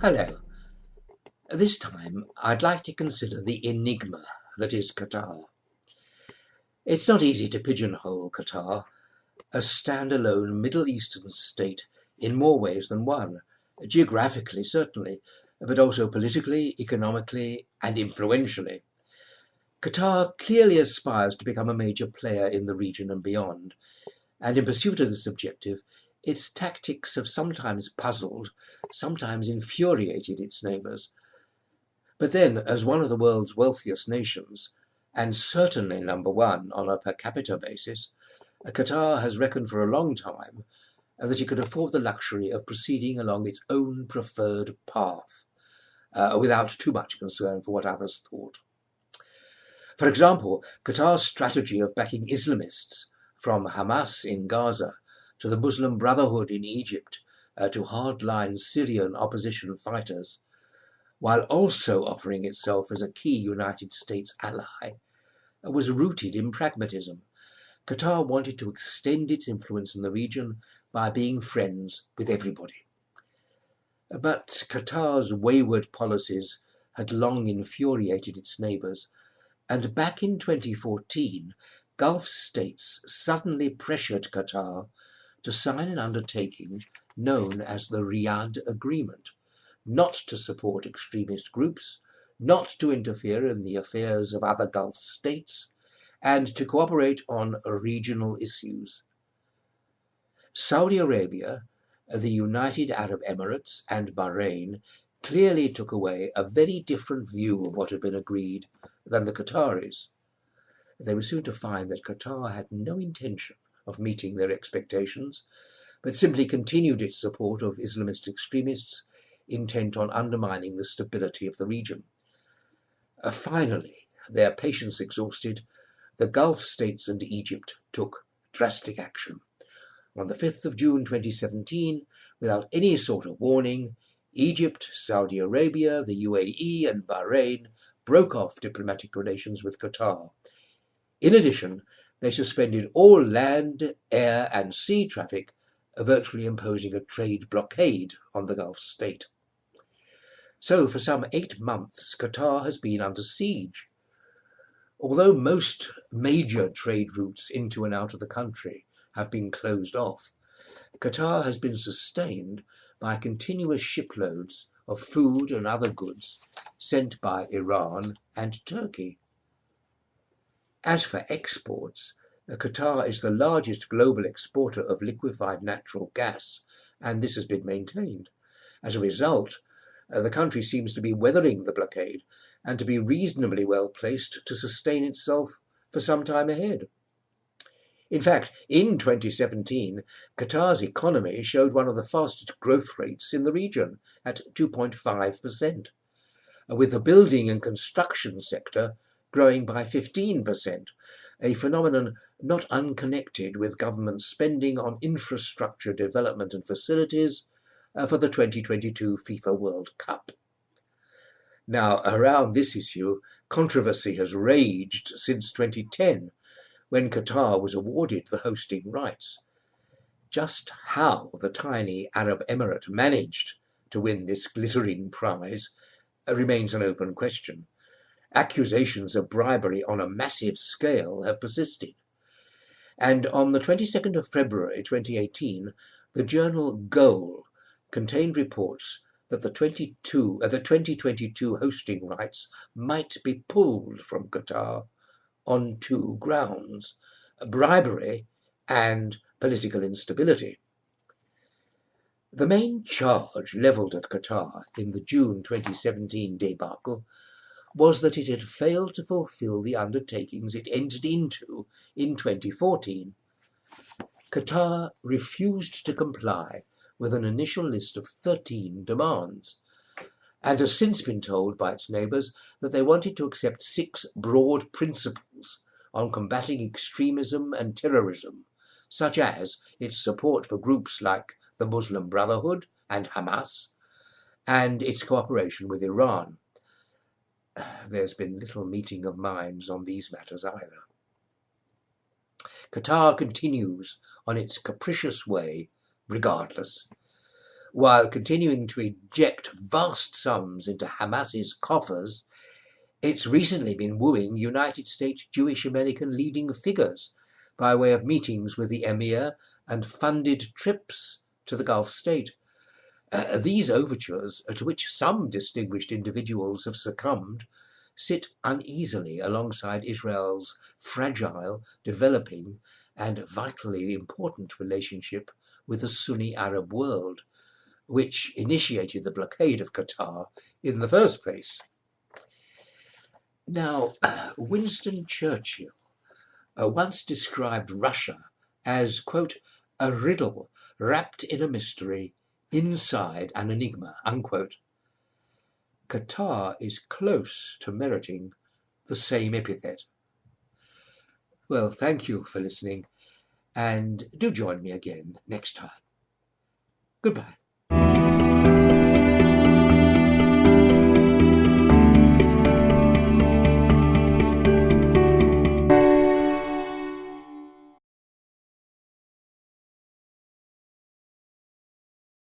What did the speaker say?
Hello. This time I'd like to consider the enigma that is Qatar. It's not easy to pigeonhole Qatar, a standalone Middle Eastern state in more ways than one, geographically certainly, but also politically, economically and influentially. Qatar clearly aspires to become a major player in the region and beyond, and in pursuit of this objective, its tactics have sometimes puzzled, sometimes infuriated its neighbours. But then, as one of the world's wealthiest nations, and certainly number one on a per capita basis, Qatar has reckoned for a long time that it could afford the luxury of proceeding along its own preferred path, without too much concern for what others thought. For example, Qatar's strategy of backing Islamists, from Hamas in Gaza to the Muslim Brotherhood in Egypt, to hardline Syrian opposition fighters, while also offering itself as a key United States ally, was rooted in pragmatism. Qatar wanted to extend its influence in the region by being friends with everybody. But Qatar's wayward policies had long infuriated its neighbours, and back in 2014, Gulf states suddenly pressured Qatar to sign an undertaking known as the Riyadh Agreement, not to support extremist groups, not to interfere in the affairs of other Gulf states, and to cooperate on regional issues. Saudi Arabia, the United Arab Emirates, and Bahrain clearly took away a very different view of what had been agreed than the Qataris. They were soon to find that Qatar had no intention of meeting their expectations, but simply continued its support of Islamist extremists intent on undermining the stability of the region. Finally, their patience exhausted, the Gulf states and Egypt took drastic action. On the 5th of June 2017, without any sort of warning, Egypt, Saudi Arabia, the UAE and Bahrain broke off diplomatic relations with Qatar. In addition, they suspended all land, air and sea traffic, virtually imposing a trade blockade on the Gulf state. So for some 8 months, Qatar has been under siege. Although most major trade routes into and out of the country have been closed off, Qatar has been sustained by continuous shiploads of food and other goods sent by Iran and Turkey. As for exports, Qatar is the largest global exporter of liquefied natural gas, and this has been maintained. As a result, the country seems to be weathering the blockade and to be reasonably well placed to sustain itself for some time ahead. In fact, in 2017, Qatar's economy showed one of the fastest growth rates in the region at 2.5%, with the building and construction sector growing by 15%, a phenomenon not unconnected with government spending on infrastructure development and facilities for the 2022 FIFA World Cup. Now, around this issue, controversy has raged since 2010, when Qatar was awarded the hosting rights. Just how the tiny Arab Emirate managed to win this glittering prize remains an open question. Accusations of bribery on a massive scale have persisted. And on the 22nd of February 2018, the journal Goal contained reports that the 2022 hosting rights might be pulled from Qatar on 2 grounds: bribery and political instability. The main charge levelled at Qatar in the June 2017 debacle was that it had failed to fulfil the undertakings it entered into in 2014. Qatar refused to comply with an initial list of 13 demands, and has since been told by its neighbours that they wanted to accept 6 broad principles on combating extremism and terrorism, such as its support for groups like the Muslim Brotherhood and Hamas, and its cooperation with Iran. There's been little meeting of minds on these matters either. Qatar continues on its capricious way regardless. while continuing to inject vast sums into Hamas's coffers, it's recently been wooing United States Jewish American leading figures by way of meetings with the emir and funded trips to the Gulf state. These overtures, to which some distinguished individuals have succumbed, sit uneasily alongside Israel's fragile, developing, and vitally important relationship with the Sunni Arab world, which initiated the blockade of Qatar in the first place. Now, Winston Churchill once described Russia as, quote, a riddle wrapped in a mystery inside an enigma, unquote. Qatar is close to meriting the same epithet. Well, thank you for listening, and do join me again next time. Goodbye.